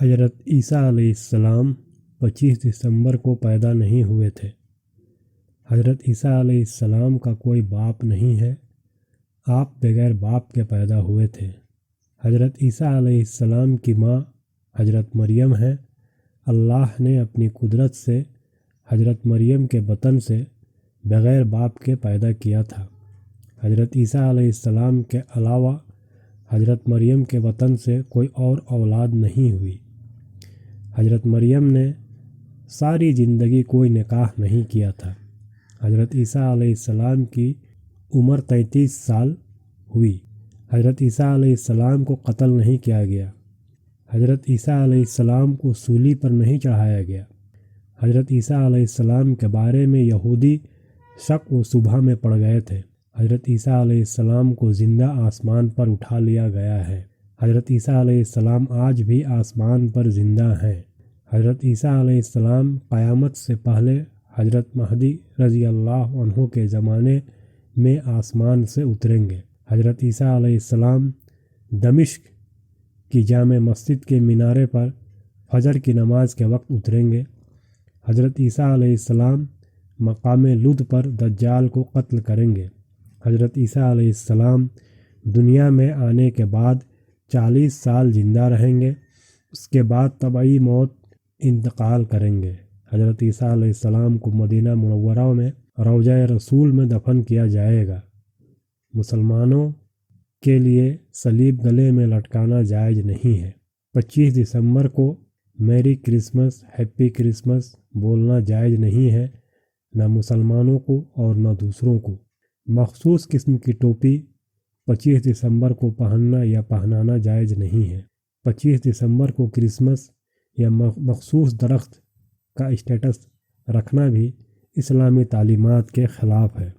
حضرت عیسیٰ علیہ السلام 25 دسمبر کو پیدا نہیں ہوئے تھے۔ حضرت عیسیٰ علیہ السلام کا کوئی باپ نہیں ہے، آپ بغیر باپ کے پیدا ہوئے تھے۔ حضرت عیسیٰ علیہ السلام کی ماں حضرت مریم ہیں۔ اللہ نے اپنی قدرت سے حضرت مریم کے بطن سے بغیر باپ کے پیدا کیا تھا۔ حضرت عیسیٰ علیہ السلام کے علاوہ حضرت مریم کے بطن سے کوئی اور اولاد نہیں ہوئی۔ حضرت مریم نے ساری زندگی کوئی نکاح نہیں کیا تھا۔ حضرت عیسیٰ علیہ السلام کی عمر 33 سال ہوئی۔ حضرت عیسیٰ علیہ السلام کو قتل نہیں کیا گیا۔ حضرت عیسیٰ علیہ السلام کو سولی پر نہیں چڑھایا گیا۔ حضرت عیسیٰ علیہ السلام کے بارے میں یہودی شک و شبہ میں پڑ گئے تھے۔ حضرت عیسیٰ علیہ السلام کو زندہ آسمان پر اٹھا لیا گیا ہے۔ حضرت عیسیٰ علیہ السلام آج بھی آسمان پر زندہ ہیں۔ حضرت عیسیٰ علیہ السلام قیامت سے پہلے حضرت مہدی رضی اللہ عنہ کے زمانے میں آسمان سے اتریں گے۔ حضرت عیسیٰ علیہ السلام دمشق کی جامع مسجد کے مینارے پر فجر کی نماز کے وقت اتریں گے۔ حضرت عیسیٰ علیہ السلام مقام لد پر دجال کو قتل کریں گے۔ حضرت عیسیٰ علیہ السلام دنیا میں آنے کے بعد 40 سال زندہ رہیں گے، اس کے بعد طبعی موت انتقال کریں گے۔ حضرت عیسیٰ علیہ السلام کو مدینہ منورہ میں روضہ رسول میں دفن کیا جائے گا۔ مسلمانوں کے لیے صلیب گلے میں لٹکانا جائز نہیں ہے۔ 25 دسمبر کو میری کرسمس، ہیپی کرسمس بولنا جائز نہیں ہے، نہ مسلمانوں کو اور نہ دوسروں کو۔ مخصوص قسم کی ٹوپی 25 دسمبر کو پہننا یا پہنانا جائز نہیں ہے۔ 25 دسمبر کو کرسمس یا مخصوص درخت کا اسٹیٹس رکھنا بھی اسلامی تعلیمات کے خلاف ہے۔